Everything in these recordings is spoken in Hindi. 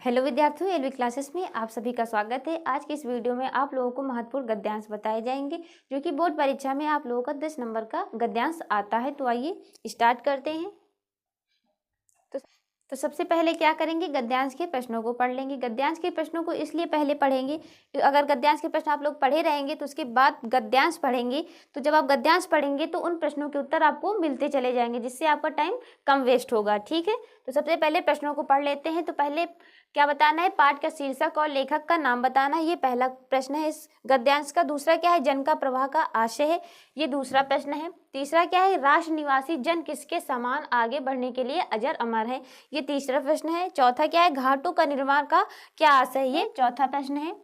हेलो विद्यार्थियों, एलवी क्लासेस में आप सभी का स्वागत है। आज की इस वीडियो में आप लोगों को महत्वपूर्ण गद्यांश बताए जाएंगे जो कि बोर्ड परीक्षा में आप लोगों का 10 नंबर का गद्यांश आता है। तो आइए स्टार्ट करते हैं। तो सबसे पहले क्या करेंगे, गद्यांश के प्रश्नों को पढ़ लेंगे। गद्यांश के प्रश्नों को इसलिए पहले पढ़ेंगे, अगर गद्यांश के प्रश्न आप लोग पढ़े रहेंगे तो उसके बाद गद्यांश पढ़ेंगे, तो जब आप गद्यांश पढ़ेंगे तो उन प्रश्नों के उत्तर आपको मिलते चले जाएंगे, जिससे आपका टाइम कम वेस्ट होगा। ठीक है, तो सबसे पहले प्रश्नों को पढ़ लेते हैं। तो पहले क्या बताना है, पाठ का शीर्षक और लेखक का नाम बताना है। ये पहला प्रश्न है इस गद्यांश का। दूसरा क्या है, जन का प्रवाह का आशय है, ये दूसरा प्रश्न है। तीसरा क्या है, राष्ट्र निवासी जन किसके समान आगे बढ़ने के लिए अजर अमर है, ये तीसरा प्रश्न है। चौथा क्या है, घाटों का निर्माण का क्या आशय है, ये चौथा प्रश्न है।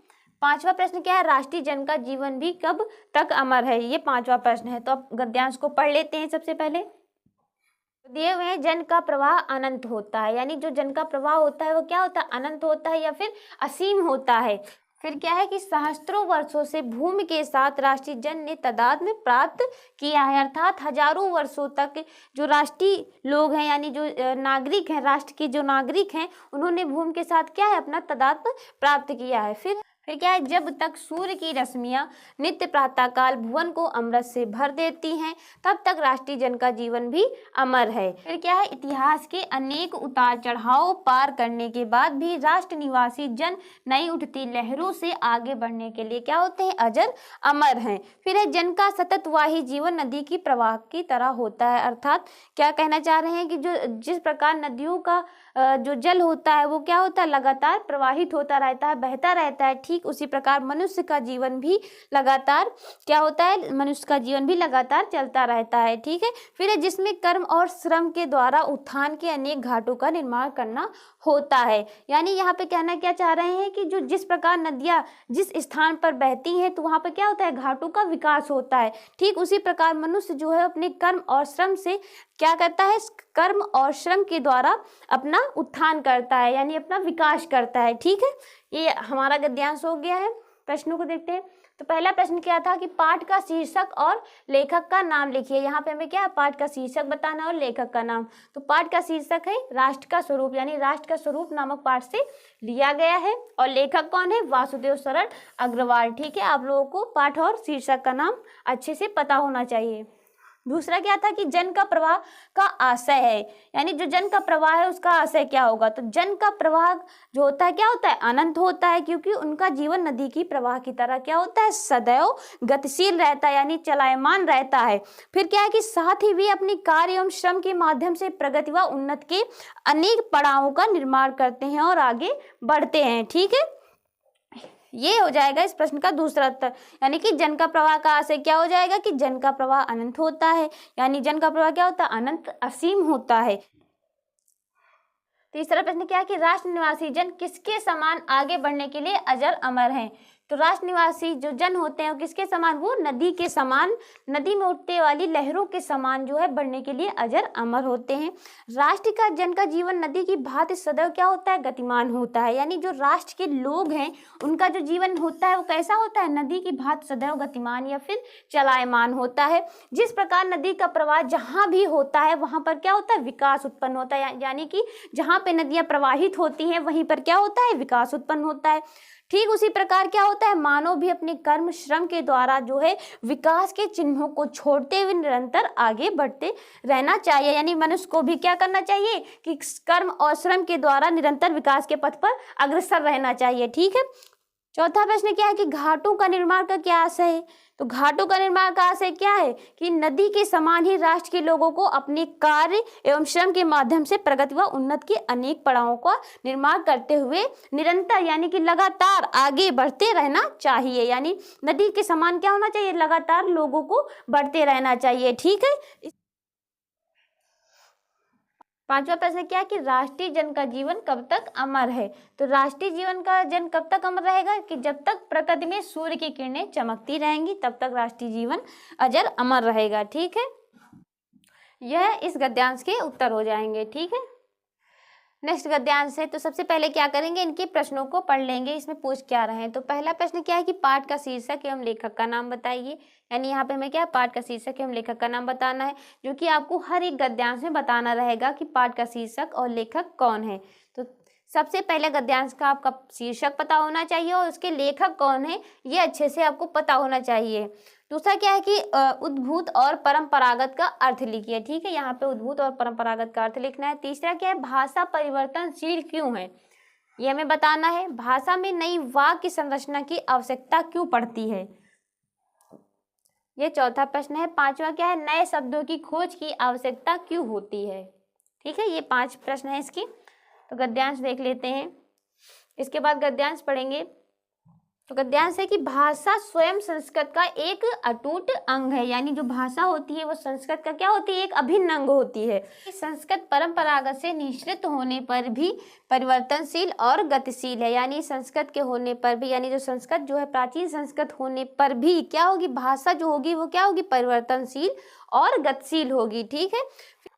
पांचवा प्रश्न क्या है, राष्ट्रीय जन का जीवन भी कब तक अमर है, ये पांचवा प्रश्न है। तो अब गद्यांश को पढ़ लेते हैं। सबसे पहले दिए हुए हैं, जन का प्रवाह अनंत होता है, यानी जो जन का प्रवाह होता है वो क्या होता है, अनंत होता है या फिर असीम होता है। फिर क्या है कि सहस्त्रों वर्षों से भूमि के साथ राष्ट्रीय जन ने तादात्म्य प्राप्त किया है, अर्थात हजारों वर्षों तक जो राष्ट्रीय लोग हैं यानी जो नागरिक हैं, राष्ट्र के जो नागरिक हैं, उन्होंने भूमि के साथ क्या है, अपना तादात्म्य प्राप्त किया है। फिर क्या है, जब तक सूर्य की रश्मियां नित्य प्रातःकाल भुवन को अमृत से भर देती हैं, तब तक राष्ट्रीय जन का जीवन भी अमर है। फिर क्या है, इतिहास के अनेक उतार चढ़ाव पार करने के बाद भी राष्ट्र निवासी जन नई उठती लहरों से आगे बढ़ने के लिए क्या होते हैं, अजर अमर हैं। फिर है, जन का सतत वाही जीवन नदी की प्रवाह की तरह होता है, अर्थात क्या कहना चाह रहे हैं कि जो जिस प्रकार नदियों का जो जल होता है वो क्या होता है, लगातार प्रवाहित होता रहता है, बहता रहता है, ठीक उसी प्रकार मनुष्य का जीवन भी लगातार क्या होता है, मनुष्य का जीवन भी लगातार चलता रहता है। ठीक है, फिर है, जिसमें कर्म और श्रम के द्वारा उत्थान के अनेक घाटों का निर्माण करना होता है। यानी यहाँ पे कहना क्या चाह रहे हैं कि जो जिस प्रकार नदियाँ जिस स्थान पर बहती हैं तो वहाँ पर क्या होता है, घाटों का विकास होता है, ठीक उसी प्रकार मनुष्य जो है अपने कर्म और श्रम से क्या करता है, कर्म और श्रम के द्वारा अपना उत्थान करता है, यानी अपना विकास करता है। ठीक है, ये हमारा गद्यांश हो गया है। प्रश्नों को देखते हैं। तो पहला प्रश्न क्या था कि पाठ का शीर्षक और लेखक का नाम लिखिए। यहाँ पे हमें क्या है, पाठ का शीर्षक बताना और लेखक का नाम। तो पाठ का शीर्षक है राष्ट्र का स्वरूप, यानी राष्ट्र का स्वरूप नामक पाठ से लिया गया है। और लेखक कौन है, वासुदेव शरण अग्रवाल। ठीक है, आप लोगों को पाठ और शीर्षक का नाम अच्छे से पता होना चाहिए। दूसरा क्या था कि जन का प्रवाह का आशय है, यानी जो जन का प्रवाह है उसका आशय क्या होगा। तो जन का प्रवाह जो होता है क्या होता है, अनंत होता है, क्योंकि उनका जीवन नदी की प्रवाह की तरह क्या होता है, सदैव गतिशील रहता है, यानी चलायमान रहता है। फिर क्या है कि साथ ही वे अपने कार्य एवं श्रम के माध्यम से प्रगति व उन्नति के अनेक पड़ावों का निर्माण करते हैं और आगे बढ़ते हैं। ठीक है, ये हो जाएगा इस प्रश्न का दूसरा उत्तर, यानी कि जन का प्रवाह का आशय क्या हो जाएगा कि जन का प्रवाह अनंत होता है, यानी जन का प्रवाह क्या होता है, अनंत असीम होता है। तीसरा प्रश्न क्या है कि राष्ट्र निवासी जन किसके समान आगे बढ़ने के लिए अजर अमर हैं। तो राष्ट्र निवासी जो जन होते हैं वो किसके समान, वो नदी के समान, नदी में उठते वाली लहरों के समान जो है बढ़ने के लिए अजर अमर होते हैं। राष्ट्र का जन का जीवन नदी की भांति सदैव क्या होता है, गतिमान होता है, यानी जो राष्ट्र के लोग हैं उनका जो जीवन होता है वो कैसा होता है, नदी की भांति सदैव गतिमान या फिर चलायमान होता है। जिस प्रकार नदी का प्रवाह जहाँ भी होता है वहाँ पर क्या होता है, विकास उत्पन्न होता है, यानी कि जहाँ पे नदियाँ प्रवाहित होती हैं वहीं पर क्या होता है, विकास उत्पन्न होता है। ठीक उसी प्रकार क्या होता है, मानव भी अपने कर्म श्रम के द्वारा जो है विकास के चिन्हों को छोड़ते हुए निरंतर आगे बढ़ते रहना चाहिए, यानी मनुष्य को भी क्या करना चाहिए कि कर्म और श्रम के द्वारा निरंतर विकास के पथ पर अग्रसर रहना चाहिए। ठीक है, चौथा प्रश्न क्या है कि घाटों का निर्माण का क्या आशय है। तो घाटों का निर्माण का आशय क्या है कि नदी के समान ही राष्ट्र के लोगों को अपने कार्य एवं श्रम के माध्यम से प्रगति व उन्नति के अनेक पड़ावों का निर्माण करते हुए निरंतर यानी कि लगातार आगे बढ़ते रहना चाहिए, यानी नदी के समान क्या होना चाहिए, लगातार लोगों को बढ़ते रहना चाहिए। ठीक है, पांचवा प्रश्न क्या है कि राष्ट्रीय जन का जीवन कब तक अमर है। तो राष्ट्रीय जीवन का जन कब तक अमर रहेगा कि जब तक प्रकृति में सूर्य की किरणें चमकती रहेंगी तब तक राष्ट्रीय जीवन अजर अमर रहेगा। ठीक है, यह इस गद्यांश के उत्तर हो जाएंगे। ठीक है, नेक्स्ट गद्यांश है। तो सबसे पहले क्या करेंगे, इनके प्रश्नों को पढ़ लेंगे, इसमें पूछ क्या रहे हैं। तो पहला प्रश्न क्या है कि पाठ का शीर्षक एवं लेखक का नाम बताइए, यानी यहाँ पे हमें क्या पाठ का शीर्षक एवं लेखक का नाम बताना है, जो कि आपको हर एक गद्यांश में बताना रहेगा कि पाठ का शीर्षक और लेखक कौन है। तो सबसे पहले गद्यांश का आपका शीर्षक पता होना चाहिए और उसके लेखक कौन है ये अच्छे से आपको पता होना चाहिए। दूसरा क्या है कि उद्भूत और परंपरागत का अर्थ लिखिए, ठीक है, यहाँ पे उद्भूत और परंपरागत का अर्थ लिखना है। तीसरा क्या है, भाषा परिवर्तनशील क्यों है, ये हमें बताना है। भाषा में नई वाक्य संरचना की आवश्यकता क्यों पड़ती है, ये चौथा प्रश्न है। पांचवा क्या है, नए शब्दों की खोज की आवश्यकता क्यों होती है। ठीक है, ये 5 प्रश्न है इसकी। तो गद्यांश देख लेते हैं, इसके बाद गद्यांश पढ़ेंगे। तो गद्यांश है कि भाषा स्वयं संस्कृत का एक अटूट अंग है, यानी जो भाषा होती है वो संस्कृत का क्या होती है, एक अभिन्न अंग होती है। संस्कृत परंपरागत से निश्चित होने पर भी परिवर्तनशील और गतिशील है, यानी संस्कृत के होने पर भी, यानी जो संस्कृत जो है प्राचीन संस्कृत होने पर भी क्या होगी, भाषा जो होगी वो क्या होगी, परिवर्तनशील और गतिशील होगी। ठीक है,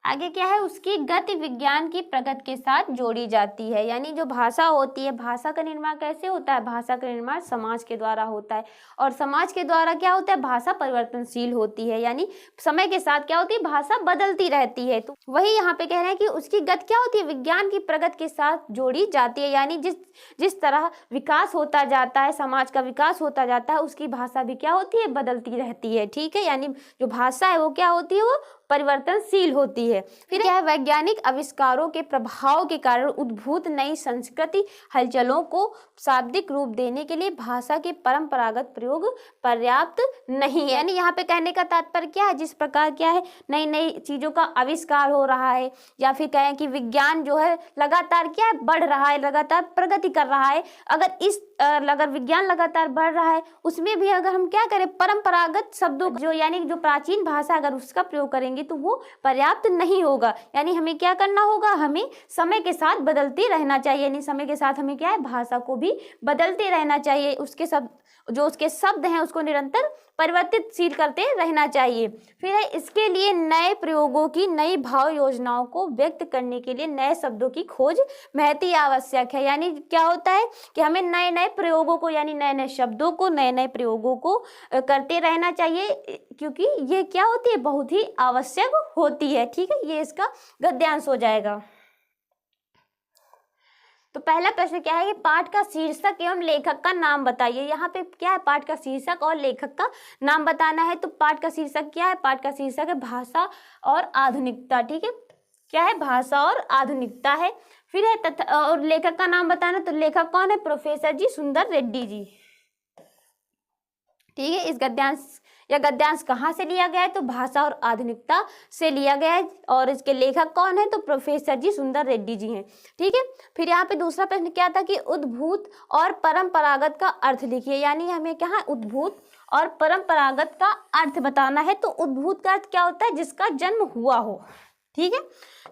आगे क्या है, उसकी गति विज्ञान की प्रगति के साथ जोड़ी जाती है, यानी जो भाषा होती है, भाषा का निर्माण कैसे होता है, भाषा का निर्माण समाज के द्वारा होता है और समाज के द्वारा क्या होता है, भाषा परिवर्तनशील होती है, यानी समय के साथ क्या होती है, भाषा बदलती रहती है। तो वही यहाँ पे कह रहे हैं कि उसकी गति क्या होती है, विज्ञान की प्रगति के साथ जोड़ी जाती है, यानी जिस तरह विकास होता जाता है, समाज का विकास होता जाता है, उसकी भाषा भी क्या होती है, बदलती रहती है। ठीक है, यानी जो भाषा है वो क्या होती है, वो परिवर्तनशील होती है। फिर क्या है, वैज्ञानिक आविष्कारों के प्रभाव के कारण उद्भूत नई संस्कृति हलचलों को शाब्दिक रूप देने के लिए भाषा के परंपरागत प्रयोग पर्याप्त नहीं है। यानी यहाँ पे कहने का तात्पर्य क्या है, जिस प्रकार क्या है नई नई चीजों का आविष्कार हो रहा है, या फिर कहें कि विज्ञान जो है लगातार क्या है, बढ़ रहा है, लगातार प्रगति कर रहा है, अगर विज्ञान लगातार बढ़ रहा है, उसमें भी अगर हम क्या करें, परंपरागत शब्दों जो यानी जो प्राचीन भाषा अगर उसका प्रयोग करेंगे तो वो पर्याप्त नहीं होगा। यानी हमें क्या करना होगा, हमें समय के साथ बदलते रहना चाहिए, यानी समय के साथ हमें क्या है, भाषा को भी बदलते रहना चाहिए, उसके शब्द हैं उसको निरंतर परिवर्तितशील करते रहना चाहिए। फिर है, इसके लिए नए प्रयोगों की, नई भाव योजनाओं को व्यक्त करने के लिए नए शब्दों की खोज महती आवश्यक है। यानी क्या होता है कि हमें नए नए प्रयोगों को, यानी नए नए शब्दों को, नए नए प्रयोगों को करते रहना चाहिए, क्योंकि ये क्या होती है, बहुत ही आवश्यक होती है। ठीक है, ये इसका गद्यांश हो जाएगा। तो पहला प्रश्न क्या है कि पाठ का शीर्षक एवं लेखक का नाम बताइए। यहाँ पे क्या है, पाठ का शीर्षक और लेखक का नाम बताना है। तो पाठ का शीर्षक क्या है, पाठ का शीर्षक है भाषा और आधुनिकता। ठीक है, क्या है, भाषा और आधुनिकता है। फिर है और लेखक का नाम बताना, तो लेखक कौन है, प्रोफेसर जी सुंदर रेड्डी जी। ठीक है, इस गद्यांश कहाँ से लिया गया है, तो भाषा और आधुनिकता से लिया गया है, और इसके लेखक कौन है, तो प्रोफेसर जी सुंदर रेड्डी जी हैं। ठीक है, फिर यहाँ पे दूसरा प्रश्न क्या था कि उद्भूत और परंपरागत का अर्थ लिखिए, यानी हमें क्या है, उद्भूत और परंपरागत का अर्थ बताना है। तो उद्भूत का अर्थ क्या होता है, जिसका जन्म हुआ हो। ठीक है,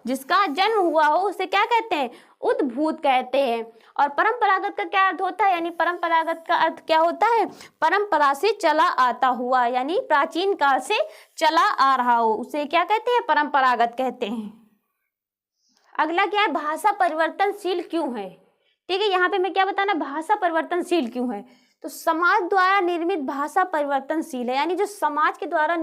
जिसका जन्म हुआ हो उसे क्या कहते हैं, उद्भूत कहते हैं। और परंपरागत का क्या अर्थ होता है, यानी परंपरागत का अर्थ क्या होता है, परंपरा से चला आता हुआ, यानी प्राचीन काल से चला आ रहा हो, उसे क्या कहते हैं, परंपरागत कहते हैं। अगला क्या है, भाषा परिवर्तनशील क्यों है। ठीक है, यहाँ पे मैं क्या बताना, भाषा परिवर्तनशील क्यों है। तो समाज द्वारा निर्मित भाषा परिवर्तनशील है, यानी जो समाज के द्वारा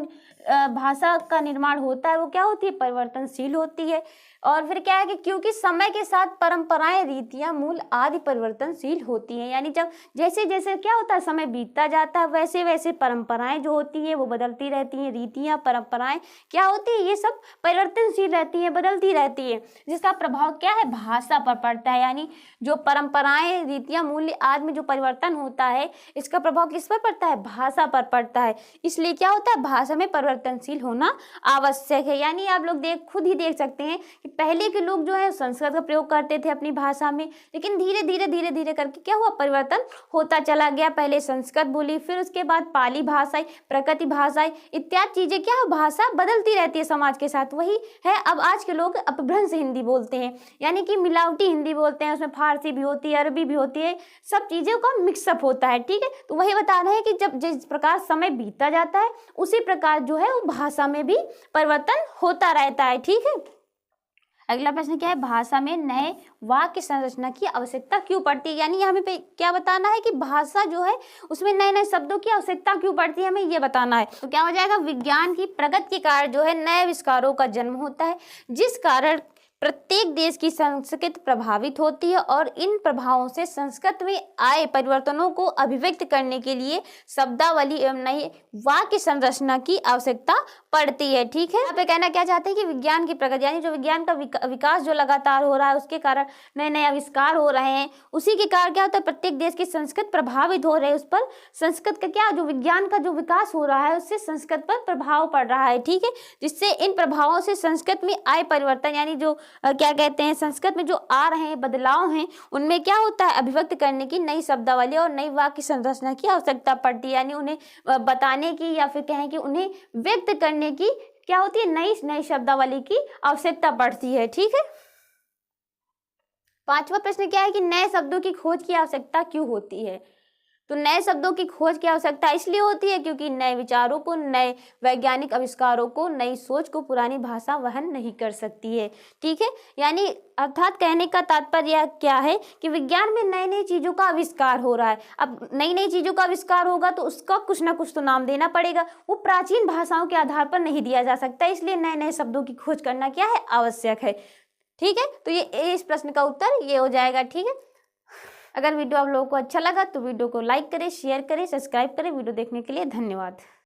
भाषा का निर्माण होता है वो क्या होती है, परिवर्तनशील होती है। और फिर क्या है कि क्योंकि समय के साथ परंपराएं, रीतियां, मूल आदि परिवर्तनशील होती हैं, यानी जब जैसे जैसे क्या होता है, समय बीतता जाता है, वैसे वैसे परंपराएं जो होती हैं वो बदलती रहती हैं, रीतियां, परंपराएं क्या होती है, ये सब परिवर्तनशील रहती हैं, बदलती रहती है, जिसका प्रभाव क्या है, भाषा पर पड़ता है। यानी जो परंपराएं, रीतियां, मूल्य आदि में जो परिवर्तन होता है, इसका प्रभाव किस पर पड़ता है, भाषा पर पड़ता है। इसलिए क्या होता है, भाषा में परिवर्तनशील होना आवश्यक है। यानी आप लोग खुद ही देख सकते हैं कि पहले के लोग जो है संस्कृत का प्रयोग करते थे अपनी भाषा में, लेकिन धीरे धीरे करके क्या हुआ, परिवर्तन होता चला गया। पहले संस्कृत बोली, फिर उसके बाद पाली भाषा, प्रकृति भाषा इत्यादि चीजें, क्या भाषा बदलती रहती है समाज के साथ। वही है, अब आज के लोग अपभ्रंश हिंदी बोलते हैं, यानी कि मिलावटी हिंदी बोलते हैं, उसमें फारसी भी होती है, अरबी भी होती है, सब चीजों का मिक्सअप होता है। ठीक है, तो वही बता रहे हैं कि जब जिस प्रकार समय बीतता जाता है उसी प्रकार जो है वो भाषा में भी परिवर्तन होता रहता है। ठीक है, अगला प्रश्न क्या है, भाषा में नए वाक्य संरचना की आवश्यकता क्यों पड़ती है। यानी हमें क्या बताना है कि भाषा जो है उसमें नए नए शब्दों की आवश्यकता क्यों पड़ती है, हमें ये बताना है। तो क्या हो जाएगा, विज्ञान की प्रगति के कारण जो है नए आविष्कारों का जन्म होता है, जिस कारण प्रत्येक देश की संस्कृति प्रभावित होती है और इन प्रभावों से संस्कृत में आए परिवर्तनों को अभिव्यक्त करने के लिए शब्दावली एवं नई वाक्य संरचना की आवश्यकता पड़ती है। ठीक है, यहाँ पे कहना क्या चाहते हैं कि विज्ञान की प्रगति यानी जो विज्ञान का विकास जो लगातार हो रहा है, उसके कारण नए नए आविष्कार हो रहे हैं, उसी के कारण क्या होता है, प्रत्येक देश की संस्कृत प्रभावित हो रही है। उस पर संस्कृत का क्या, जो विज्ञान का जो विकास हो रहा है उससे संस्कृत पर प्रभाव पड़ रहा है। ठीक है, जिससे इन प्रभावों से संस्कृत में आए परिवर्तन यानी जो क्या कहते हैं, संस्कृत में जो आ रहे हैं बदलाव हैं, उनमें क्या होता है, अभिव्यक्त करने की नई शब्दावली और नई वाक्य संरचना की आवश्यकता पड़ती है। यानी उन्हें बताने की या फिर कहें कि उन्हें व्यक्त करने की क्या होती है, नई शब्दावली की आवश्यकता पड़ती है। ठीक है, पांचवा प्रश्न क्या है कि नए शब्दों की खोज की आवश्यकता क्यों होती है। तो नए शब्दों की खोज की आवश्यकता इसलिए होती है क्योंकि नए विचारों को, नए वैज्ञानिक आविष्कारों को, नई सोच को पुरानी भाषा वहन नहीं कर सकती है। ठीक है, यानी अर्थात कहने का तात्पर्य क्या है कि विज्ञान में नई नई चीज़ों का आविष्कार हो रहा है। अब नई नई चीज़ों का आविष्कार होगा तो उसका कुछ ना कुछ तो नाम देना पड़ेगा, वो प्राचीन भाषाओं के आधार पर नहीं दिया जा सकता, इसलिए नए नए शब्दों की खोज करना क्या है, आवश्यक है। ठीक है, तो ये इस प्रश्न का उत्तर ये हो जाएगा। ठीक है, अगर वीडियो आप लोगों को अच्छा लगा तो वीडियो को लाइक करें, शेयर करें, सब्सक्राइब करें। वीडियो देखने के लिए धन्यवाद।